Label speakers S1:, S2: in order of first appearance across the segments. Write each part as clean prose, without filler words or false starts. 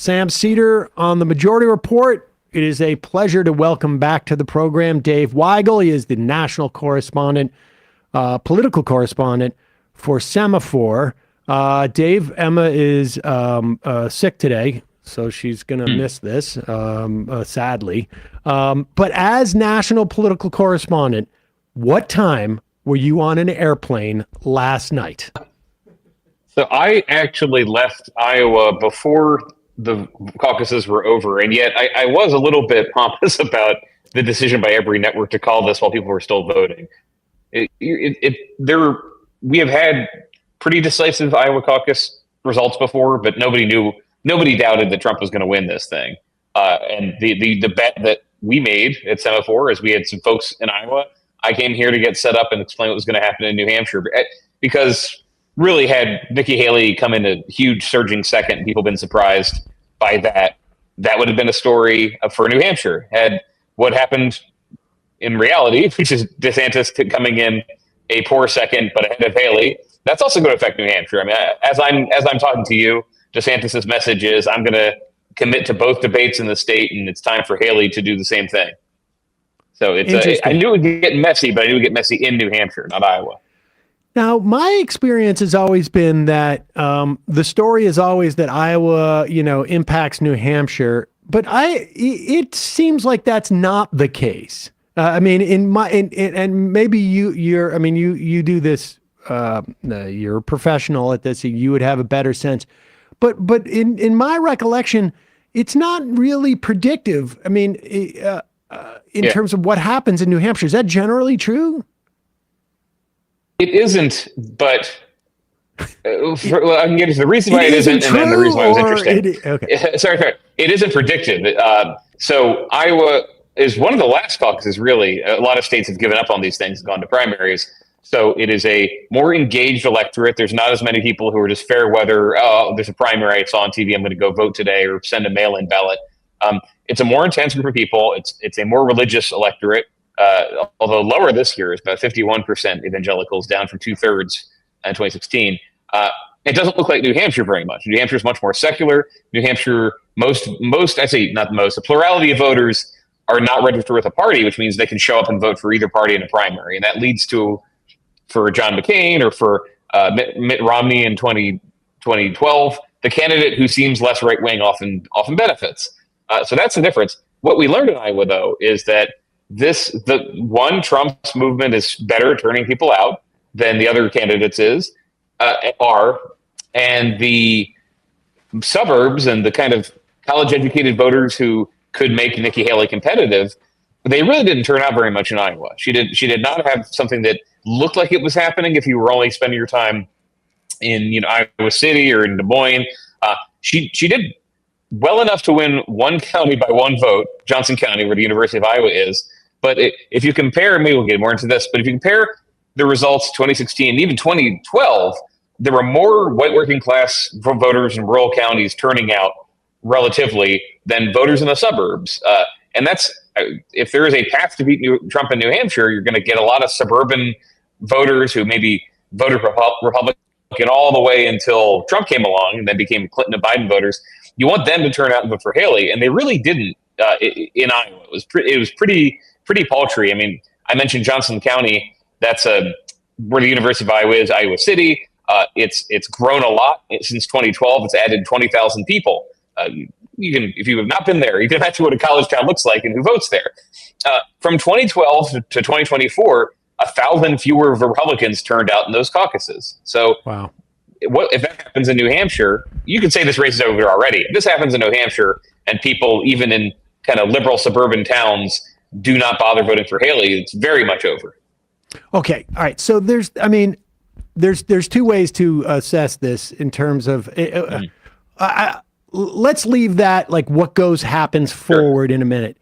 S1: Sam Seder on the Majority Report. It is a pleasure to welcome back to the program Dave Weigel. He is the national correspondent, political correspondent for Semaphore. Dave, Emma is sick today, so she's going to miss this, sadly. But as national political correspondent, what time were you on an airplane last night?
S2: So I actually left Iowa before the caucuses were over, and yet I was a little bit pompous about the decision by every network to call this while people were still voting. We have had pretty decisive Iowa caucus results before, but nobody doubted that Trump was going to win this thing. And the bet that we made at Semaphore is we had some folks in Iowa. I came here to get set up and explain what was going to happen in New Hampshire, because really had Nikki Haley come in a huge surging second, people been surprised by that. That would have been a story for New Hampshire. Had what happened in reality, which is DeSantis coming in a poor second, but ahead of Haley, that's also going to affect New Hampshire. I mean, as I'm talking to you, DeSantis's message is, I'm going to commit to both debates in the state, and it's time for Haley to do the same thing. So I knew it would get messy, but I knew it would get messy in New Hampshire, not Iowa.
S1: Now, my experience has always been that the story is always that Iowa, impacts New Hampshire, but it seems like that's not the case. I mean, and maybe you do this. You're a professional at this, so you would have a better sense. But in my recollection, it's not really predictive. I mean, in terms of what happens in New Hampshire, is that generally true?
S2: It isn't, but I can get into the reason why it isn't, and then the reason why it was interesting.
S1: Okay.
S2: Sorry. It isn't predictive. So Iowa is one of the last caucuses, really. A lot of states have given up on these things and gone to primaries. So it is a more engaged electorate. There's not as many people who are just fair weather. Oh, there's a primary I saw on TV, I'm going to go vote today, or send a mail-in ballot. It's a more intense group of people. It's a more religious electorate. Although lower this year, is about 51% evangelicals, down from 2/3 in 2016. It doesn't look like New Hampshire very much. New Hampshire is much more secular. New Hampshire, the plurality of voters are not registered with a party, which means they can show up and vote for either party in a primary. And that leads to, for John McCain or for Mitt Romney in 2012, the candidate who seems less right-wing often benefits. So that's the difference. What we learned in Iowa, though, is that Trump's movement is better at turning people out than the other candidates are, and the suburbs and the kind of college-educated voters who could make Nikki Haley competitive, they really didn't turn out very much in Iowa. She did not have something that looked like it was happening if you were only spending your time in Iowa City or in Des Moines. She did well enough to win one county by one vote, Johnson County, where the University of Iowa is. But if you compare, maybe we'll get more into this, but if you compare the results 2016 and even 2012, there were more white working class voters in rural counties turning out relatively than voters in the suburbs. And that's, if there is a path to beat Trump in New Hampshire, you're going to get a lot of suburban voters who maybe voted Republican all the way until Trump came along and then became Clinton and Biden voters. You want them to turn out and vote for Haley, and they really didn't in Iowa. It was pretty paltry. I mean, I mentioned Johnson County. That's where the University of Iowa is, Iowa City. It's grown a lot since 2012. It's added 20,000 people. If you have not been there, you can imagine what a college town looks like and who votes there. From 2012 to 2024, 1,000 fewer Republicans turned out in those caucuses. So,
S1: wow.
S2: What if that happens in New Hampshire? You could say this race is over already. If this happens in New Hampshire and people, even in kind of liberal suburban towns, do not bother voting for Haley, it's very much over.
S1: Okay. All right. So there's two ways to assess this in terms of, let's leave that, like what happens forward in a minute.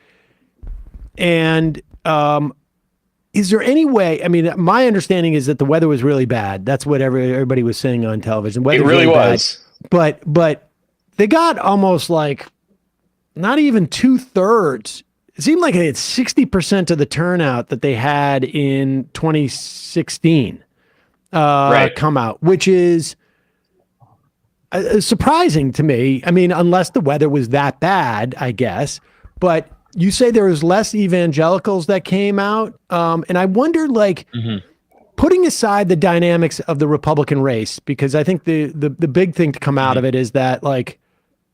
S1: And, is there any way, I mean, my understanding is that the weather was really bad. That's what everybody was saying on television.
S2: It really was.
S1: Bad. But they got almost like not even 2/3. It seemed like they had 60% of the turnout that they had in 2016 come out, which is surprising to me. I mean, unless the weather was that bad, I guess. But you say there was less evangelicals that came out. And I wonder, like, putting aside the dynamics of the Republican race, because I think the big thing to come out of it is that, like,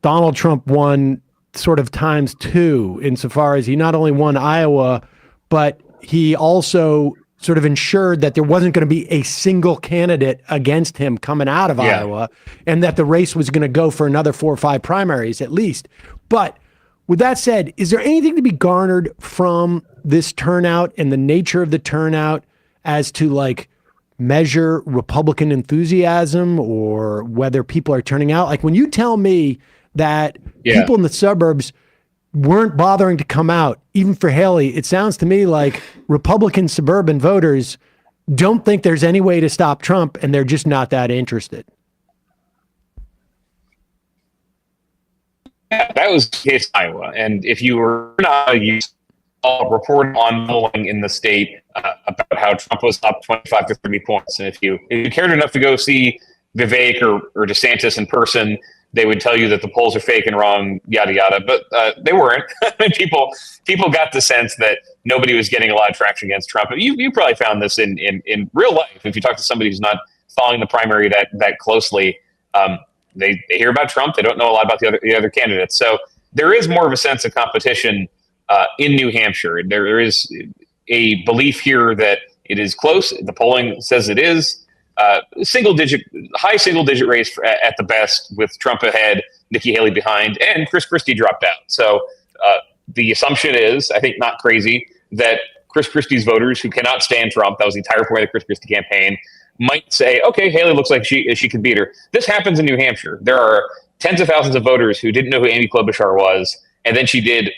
S1: Donald Trump won sort of times two insofar as he not only won Iowa, but he also sort of ensured that there wasn't going to be a single candidate against him coming out of Iowa, and that the race was going to go for another 4 or 5 primaries at least. But with that said, is there anything to be garnered from this turnout and the nature of the turnout as to, like, measure Republican enthusiasm or whether people are turning out? Like, when you tell me that people in the suburbs weren't bothering to come out, even for Haley, it sounds to me like Republican suburban voters don't think there's any way to stop Trump, and they're just not that interested.
S2: That was the case in Iowa. And if you were not, you saw a report on polling in the state about how Trump was up 25 to 30 points. And if you cared enough to go see Vivek or DeSantis in person, they would tell you that the polls are fake and wrong, yada, yada. But they weren't. people got the sense that nobody was getting a lot of traction against Trump. You probably found this in real life. If you talk to somebody who's not following the primary that closely, they hear about Trump. They don't know a lot about the other candidates. So there is more of a sense of competition in New Hampshire. There is a belief here that it is close. The polling says it is. High single digit race at the best, with Trump ahead, Nikki Haley behind, and Chris Christie dropped out. So the assumption is, I think not crazy, that Chris Christie's voters who cannot stand Trump, that was the entire point of the Chris Christie campaign, might say, okay, Haley looks like she can beat her. This happens in New Hampshire. There are tens of thousands of voters who didn't know who Amy Klobuchar was, and then she came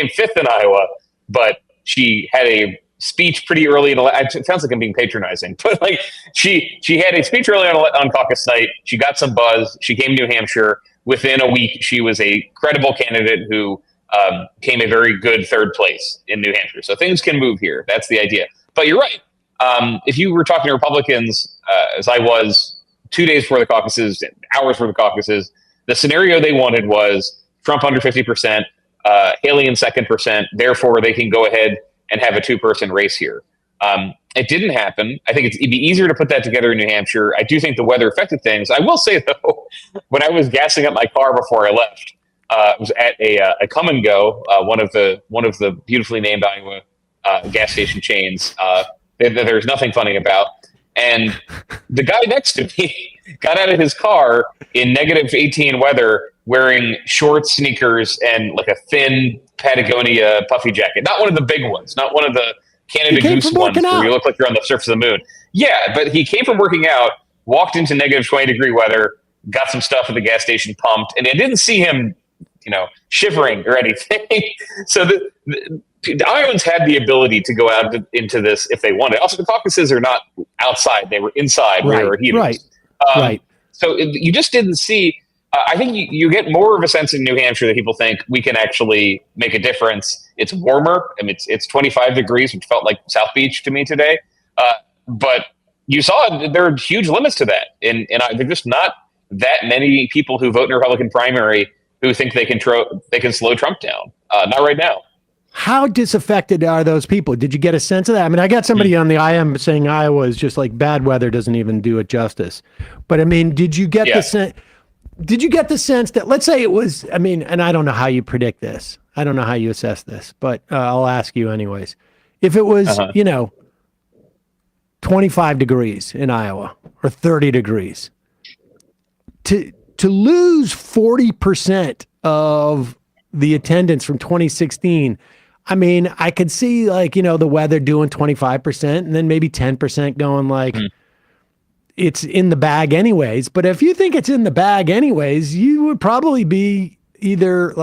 S2: 5th in Iowa, but she had a speech pretty early in the it sounds like I'm being patronizing, but like she had a speech early on caucus night. She got some buzz. She came to New Hampshire. Within a week, she was a credible candidate who came a very good 3rd place in New Hampshire. So things can move here. That's the idea. But you're right. If you were talking to Republicans, as I was 2 days before the caucuses, hours before the caucuses, the scenario they wanted was Trump under 50%, Haley in 2nd%. Therefore, they can go ahead and have a 2-person race here. It didn't happen. I think it'd be easier to put that together in New Hampshire. I do think the weather affected things. I will say, though, when I was gassing up my car before I left, it was at a Come and Go, one of the beautifully named Iowa gas station chains. There's nothing funny about. And the guy next to me got out of his car in negative 18 weather, wearing shorts, sneakers, and like a thin Patagonia puffy jacket. Not one of the big ones, not one of the Canada Goose ones where you look like you're on the surface of the moon. Yeah, but he came from working out, walked into negative 20-degree weather, got some stuff at the gas station pumped, and I didn't see him, shivering or anything. So the Iowans had the ability to go out into this if they wanted. Also, the caucuses are not outside; they were inside where there were heaters. Right. So you just didn't see. I think you get more of a sense in New Hampshire that people think we can actually make a difference. It's warmer. I mean, it's 25 degrees, which felt like South Beach to me today. But you saw there are huge limits to that, and there's just not that many people who vote in a Republican primary who think they can slow Trump down. Not right now.
S1: How disaffected are those people? Did you get a sense of that? I mean, I got somebody on the IM saying Iowa is just like bad weather doesn't even do it justice. But I mean, did you get the sense? Did you get the sense that, let's say it was, I mean, and I don't know how you predict this. I don't know how you assess this, but I'll ask you anyways. If it was, 25 degrees in Iowa or 30 degrees, to lose 40% of the attendance from 2016, I mean, I could see the weather doing 25% and then maybe 10% going like, it's in the bag anyways. But if you think it's in the bag anyways, you would probably be either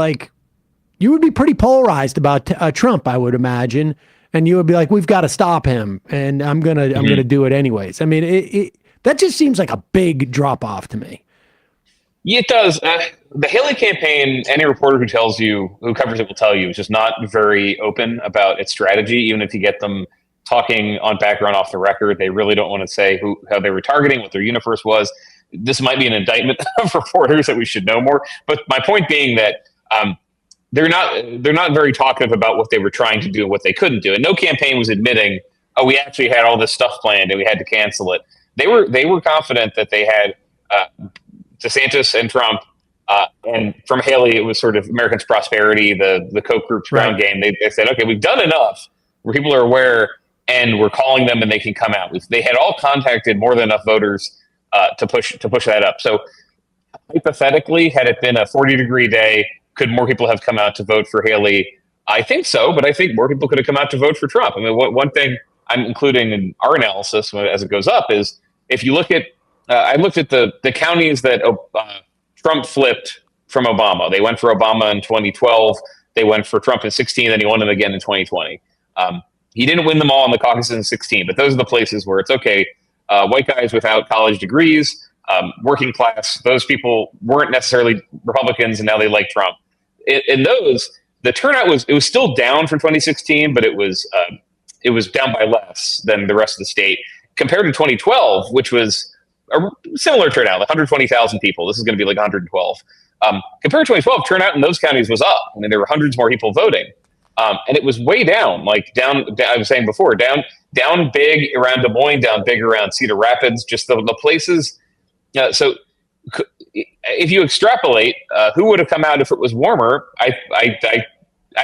S1: you would be pretty polarized about Trump, I would imagine. And you would be like, we've got to stop him. And I'm going to do it anyways. I mean, that just seems like a big drop off to me.
S2: Yeah, it does. The Haley campaign, any reporter who covers it will tell you, is just not very open about its strategy. Even if you get them talking on background off the record, they really don't want to say how they were targeting, what their universe was. this might be an indictment of reporters that we should know more. But my point being that they're not very talkative about what they were trying to do and what they couldn't do. And no campaign was admitting, oh, we actually had all this stuff planned and we had to cancel it. They were confident that they had DeSantis and Trump, and from Haley, it was sort of Americans' Prosperity, the Koch group's ground game. They said, okay, we've done enough where people are aware, and we're calling them and they can come out. They had all contacted more than enough voters to push that up. So hypothetically, had it been a 40-degree day, could more people have come out to vote for Haley? I think so, but I think more people could have come out to vote for Trump. I mean, one thing I'm including in our analysis as it goes up is if you look at, I looked at the counties that Trump flipped from Obama. They went for Obama in 2012. They went for Trump in 2016, then he won them again in 2020. He didn't win them all in the caucuses in 2016, but those are the places where it's okay. White guys without college degrees, working class, those people weren't necessarily Republicans, and now they like Trump. In those, the turnout was still down from 2016, but it was down by less than the rest of the state compared to 2012, which was a similar turnout, like 120,000 people. This is going to be like 112. Compared to 2012, turnout in those counties was up. I mean, there were hundreds more people voting. And it was way down, I was saying before, down big around Des Moines, down big around Cedar Rapids, just the places. So if you extrapolate, who would have come out if it was warmer? I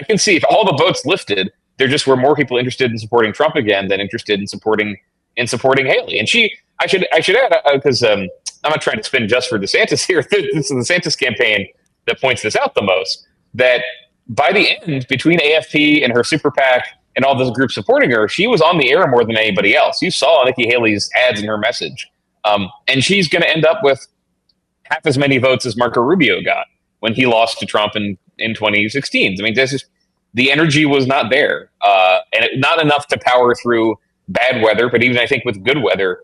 S2: can see if all the votes lifted, there just were more people interested in supporting Trump again than interested in supporting Haley. And I should add, because I'm not trying to spin just for DeSantis here. This is the DeSantis campaign that points this out the most, that by the end, between AFP and her super PAC and all those groups supporting her, she was on the air more than anybody else. You saw Nikki Haley's ads and her message. And she's going to end up with half as many votes as Marco Rubio got when he lost to Trump in 2016. I mean, the energy was not there, and not enough to power through bad weather. But even I think with good weather,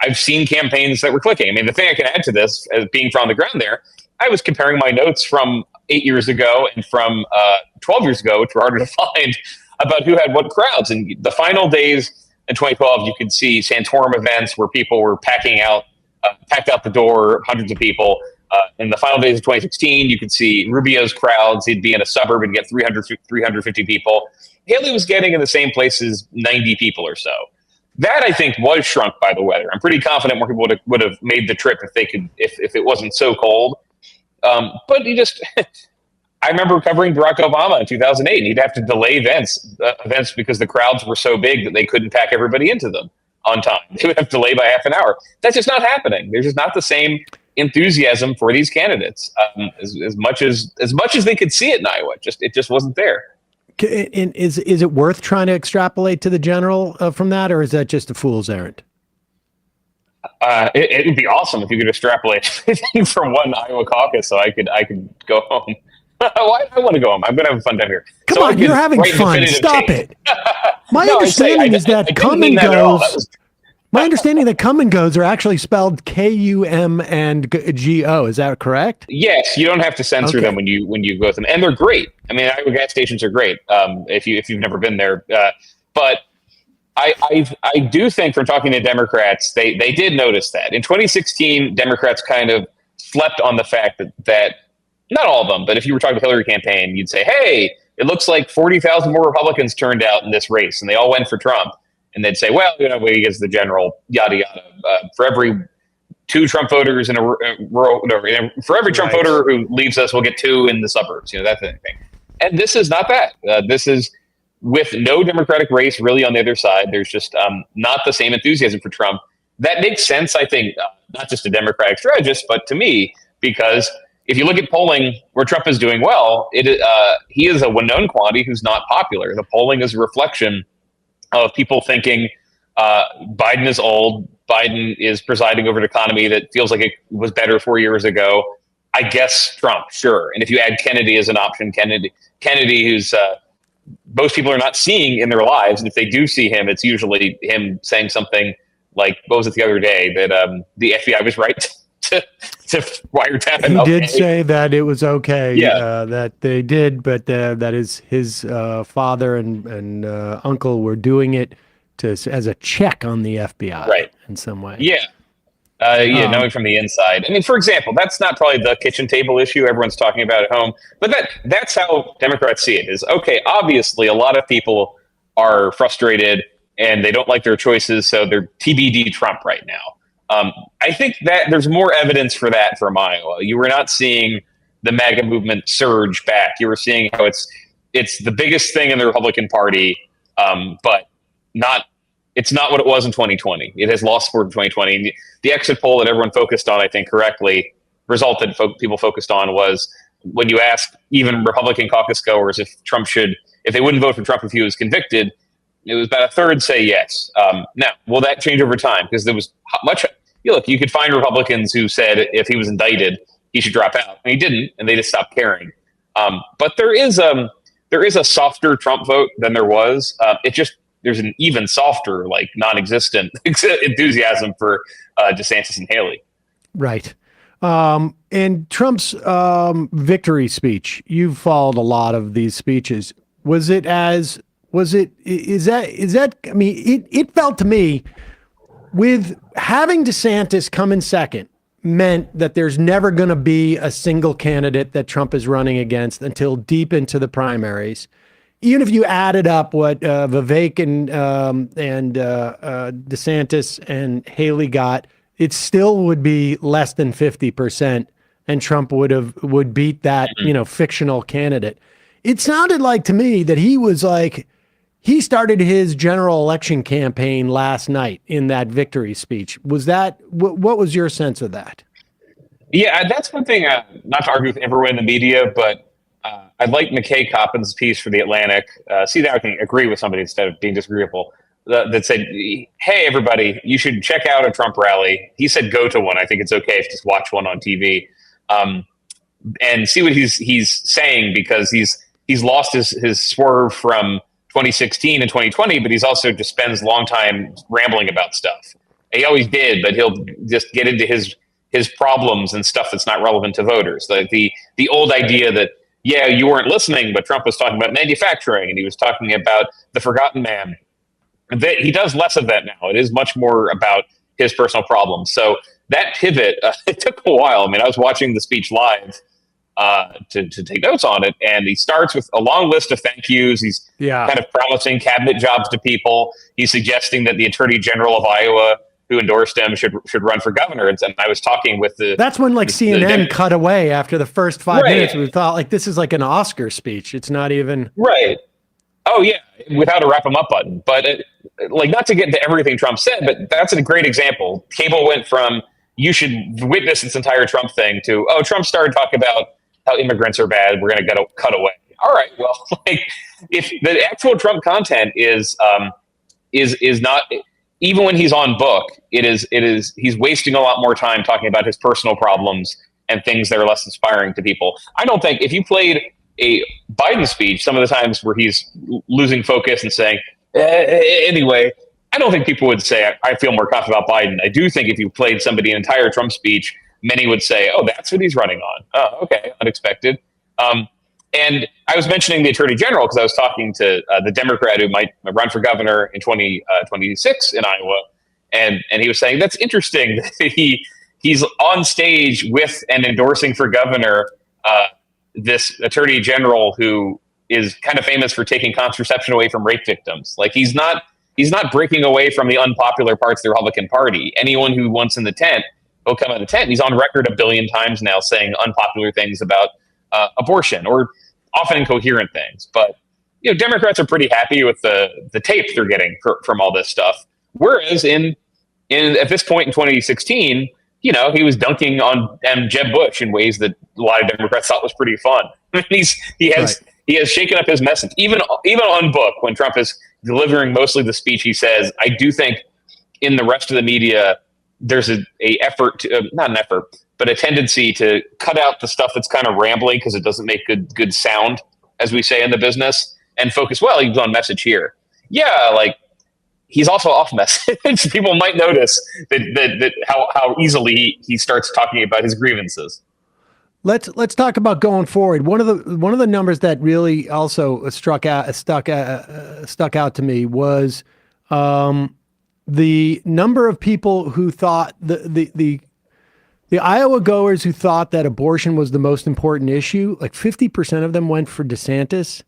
S2: I've seen campaigns that were clicking. I mean, the thing I can add to this, as being from the ground there, I was comparing my notes from 8 years ago and from 12 years ago, which were harder to find, about who had what crowds. And the final days in 2012, you could see Santorum events where people were packed out the door, hundreds of people. In the final days of 2016, you could see Rubio's crowds. He'd be in a suburb and get 350 people. Haley was getting in the same places 90 people or so. That, I think, was shrunk by the weather. I'm pretty confident more people would have made the trip if they could, if it wasn't so cold. But I remember covering Barack Obama in 2008, and he'd have to delay events because the crowds were so big that they couldn't pack everybody into them on time. They would have to delay by half an hour. That's just not happening. There's just not the same enthusiasm for these candidates as much as they could see it in Iowa. It just wasn't there.
S1: And is it worth trying to extrapolate to the general from that, or is that just a fool's errand?
S2: It would be awesome if you could extrapolate from one Iowa caucus, so I could go home. Why do I want to go home? I'm going to have a fun time here.
S1: Come on, you're having fun. Stop it. My understanding is that come and goes. My understanding that come and goes are actually spelled K-U-M and G-O. Is that correct?
S2: Yes, you don't have to censor them when you go with them, and they're great. I mean, Iowa gas stations are great. If you've never been there, but I do think from talking to Democrats, they did notice that in 2016, Democrats kind of slept on the fact that not all of them, but if you were talking to the Hillary campaign, you'd say, hey, it looks like 40,000 more Republicans turned out in this race, and they all went for Trump. And they'd say, well, he gets the general, yada, yada. For every 2 Trump voters in a rural, for every Trump voter who leaves us, we'll get 2 in the suburbs, that kind of thing. And this is not that. This is with no Democratic race really on the other side. There's just not the same enthusiasm for Trump. That makes sense, I think, not just to Democratic strategists, but to me, because if you look at polling where Trump is doing well, he is a well-known quantity who's not popular. The polling is a reflection of people thinking Biden is old, Biden is presiding over an economy that feels like it was better 4 years ago. I guess Trump, sure. And if you add Kennedy as an option, Kennedy who's most people are not seeing in their lives, and if they do see him, it's usually him saying something like, what was it the other day, that the FBI was right to wiretap him.
S1: He did say that it was okay,
S2: yeah.
S1: That they did, but that is his father and uncle were doing it as a check on the FBI,
S2: right,
S1: in some way.
S2: Yeah. Knowing from the inside. I mean, for example, that's not probably the kitchen table issue everyone's talking about at home, but that's how Democrats see it. Is okay. Obviously, a lot of people are frustrated and they don't like their choices, so they're TBD Trump right now. I think that there's more evidence for that from Iowa. You were not seeing the MAGA movement surge back. You were seeing how it's the biggest thing in the Republican Party, but it's not what it was in 2020. It has lost support in 2020. And the exit poll that everyone focused on, I think correctly, result that people focused on was when you ask even Republican caucus goers if they wouldn't vote for Trump if he was convicted, it was about a third say yes. Now, will that change over time? Because there was much. Look, you could find Republicans who said if he was indicted, he should drop out, and he didn't, and they just stopped caring. But there is a softer Trump vote than there was. There's an even softer, like non-existent enthusiasm for DeSantis and Haley.
S1: Right. And Trump's victory speech, you've followed a lot of these speeches. It felt to me with having DeSantis come in second meant that there's never going to be a single candidate that Trump is running against until deep into the primaries. Even if you added up what Vivek and DeSantis and Haley got, it still would be less than 50%, and Trump would beat that fictional candidate. It sounded like to me that he started his general election campaign last night in that victory speech. Was that what was your sense of that?
S2: Yeah, that's one thing. Not to argue with everyone in the media, but I like McKay Coppin's piece for The Atlantic. See that I can agree with somebody instead of being disagreeable. That said, hey, everybody, you should check out a Trump rally. He said go to one. I think it's okay if you just watch one on TV and see what he's saying, because he's lost his swerve from 2016 and 2020, but he's also just spends a long time rambling about stuff. He always did, but he'll just get into his problems and stuff that's not relevant to voters. Like the old idea that, yeah, you weren't listening, but Trump was talking about manufacturing and he was talking about the forgotten man. He does less of that now. It is much more about his personal problems. So that pivot, it took a while. I mean, I was watching the speech live to take notes on it, and he starts with a long list of thank yous. He's kind of promising cabinet jobs to people. He's suggesting that the Attorney General of Iowa, who endorsed him, should run for governor. And I was talking with
S1: that's when CNN cut away after the first 5 minutes. We thought like this is like an Oscar speech. It's not even
S2: right. Oh yeah, without a wrap 'em up button. But not to get into everything Trump said, but that's a great example. Cable went from you should witness this entire Trump thing to Trump started talking about how immigrants are bad. We're going to cut away. All right. Well, if the actual Trump content is not, even when he's on book, he's wasting a lot more time talking about his personal problems and things that are less inspiring to people. I don't think if you played a Biden speech, some of the times where he's losing focus and saying, anyway, I don't think people would say, I feel more confident about Biden. I do think if you played somebody an entire Trump speech, many would say, oh, that's what he's running on. Oh, okay. Unexpected. And I was mentioning the Attorney General because I was talking to the Democrat who might run for governor in 2026 in Iowa. And he was saying, that's interesting that he's on stage with and endorsing for governor this Attorney General who is kind of famous for taking contraception away from rape victims. Like he's not breaking away from the unpopular parts of the Republican Party. Anyone who wants in the tent will come in the tent. He's on record 1 billion times now saying unpopular things about abortion, or often incoherent things. But Democrats are pretty happy with the tape they're getting from all this stuff. Whereas in at this point in 2016, he was dunking on Jeb Bush in ways that a lot of Democrats thought was pretty fun. He has shaken up his message, even on book when Trump is delivering mostly the speech. He says, I do think in the rest of the media there's a effort to not an effort, but a tendency to cut out the stuff that's kind of rambling because it doesn't make good sound, as we say in the business, and focus. Well, he's on message here. Yeah, he's also off message. People might notice that how easily he starts talking about his grievances.
S1: Let's talk about going forward. One of the numbers that really also stuck out to me was the number of people who thought the Iowa goers who thought that abortion was the most important issue, like 50% of them went for DeSantis.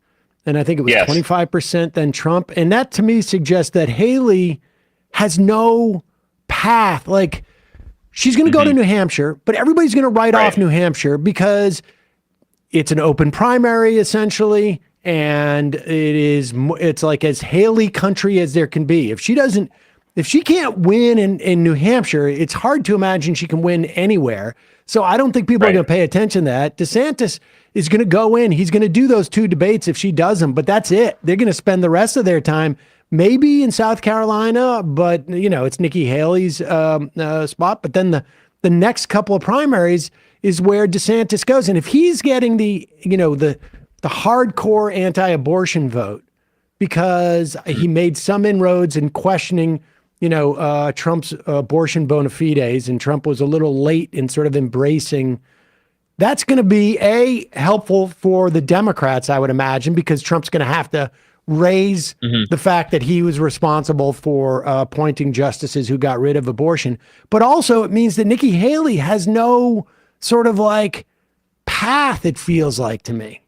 S1: And I think it was 25% then Trump. And that to me suggests that Haley has no path. Like, she's going to go to New Hampshire, but everybody's going to write off New Hampshire because it's an open primary essentially. And it's like as Haley country as there can be. If she can't win in New Hampshire, it's hard to imagine she can win anywhere. So I don't think people are going to pay attention to that. DeSantis is going to go in. He's going to do those 2 debates if she does them, but that's it. They're going to spend the rest of their time maybe in South Carolina, but it's Nikki Haley's spot. But then the next couple of primaries is where DeSantis goes. And if he's getting the hardcore anti-abortion vote because he made some inroads in questioning Trump's abortion bona fides, and Trump was a little late in sort of embracing. That's going to be helpful for the Democrats, I would imagine, because Trump's going to have to raise the fact that he was responsible for appointing justices who got rid of abortion. But also it means that Nikki Haley has no sort of like path, it feels like to me,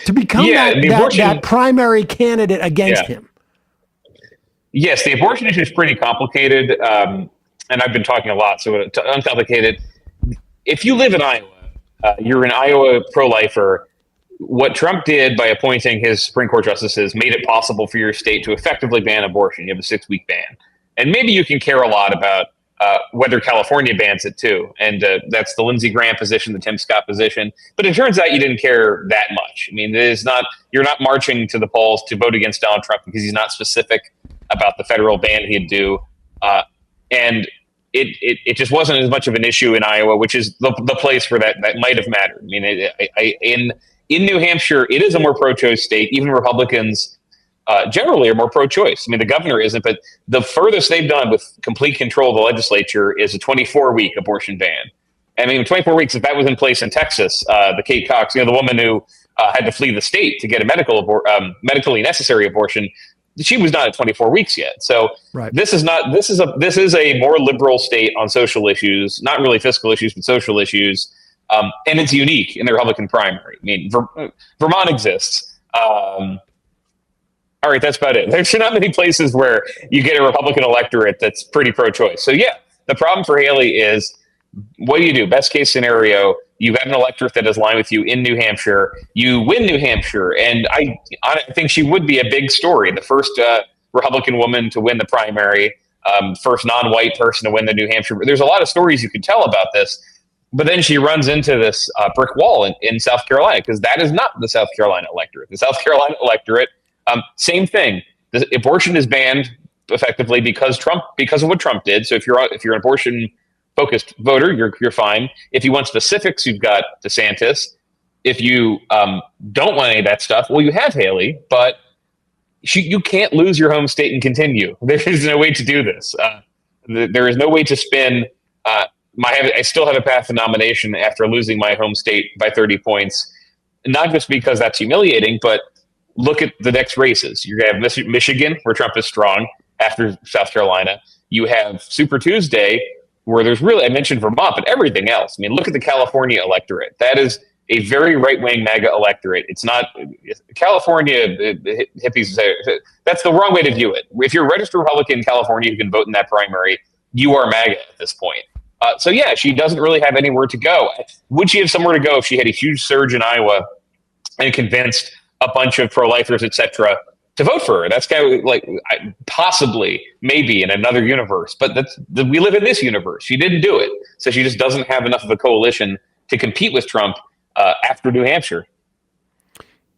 S1: to become that primary candidate against him.
S2: Yes, the abortion issue is pretty complicated, and I've been talking a lot, so uncomplicated. If you live in Iowa, you're an Iowa pro-lifer. What Trump did by appointing his Supreme Court justices made it possible for your state to effectively ban abortion. You have a 6-week ban. And maybe you can care a lot about whether California bans it too. And that's the Lindsey Graham position, the Tim Scott position. But it turns out you didn't care that much. I mean, you're not marching to the polls to vote against Donald Trump because he's not specific about the federal ban he'd do. And it just wasn't as much of an issue in Iowa, which is the place where that might have mattered. I mean, in New Hampshire, it is a more pro-choice state. Even Republicans generally are more pro-choice. I mean, the governor isn't, but the furthest they've done with complete control of the legislature is a 24-week abortion ban. I mean, 24 weeks, if that was in place in Texas, the Kate Cox, the woman who had to flee the state to get a medically necessary abortion, she was not at 24 weeks yet. So this is a more liberal state on social issues, not really fiscal issues, but social issues. And it's unique in the Republican primary. I mean, Vermont exists. All right, that's about it. There's not many places where you get a Republican electorate that's pretty pro-choice. So yeah, the problem for Haley is, what do? Best case scenario, you got an electorate that is aligned with you in New Hampshire. You win New Hampshire, and I think she would be a big story. The first Republican woman to win the primary, first non-white person to win the New Hampshire. There's a lot of stories you could tell about this. But then she runs into this brick wall in South Carolina, because that is not the South Carolina electorate. The South Carolina electorate, same thing. The abortion is banned effectively because of what Trump did. So if you're an abortion-focused voter, you're fine. If you want specifics, you've got DeSantis. If you don't want any of that stuff, well, you have Haley, but you can't lose your home state and continue. There's no way to do this. There is no way to spin. I still have a path to nomination after losing my home state by 30 points, not just because that's humiliating, but look at the next races. You have Michigan, where Trump is strong after South Carolina. You have Super Tuesday, where there's really, I mentioned Vermont, but everything else. I mean, look at the California electorate. That is a very right-wing MAGA electorate. It's not California hippies. That's the wrong way to view it. If you're a registered Republican in California, you can vote in that primary. You are MAGA at this point. So yeah, she doesn't really have anywhere to go. Would she have somewhere to go if she had a huge surge in Iowa and convinced a bunch of pro-lifers, et cetera, to vote for her? That's kind of like possibly, maybe in another universe, but we live in this universe. She didn't do it, so she just doesn't have enough of a coalition to compete with Trump after New Hampshire.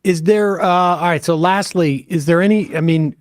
S1: Is there? All right. So lastly, is there any? I mean,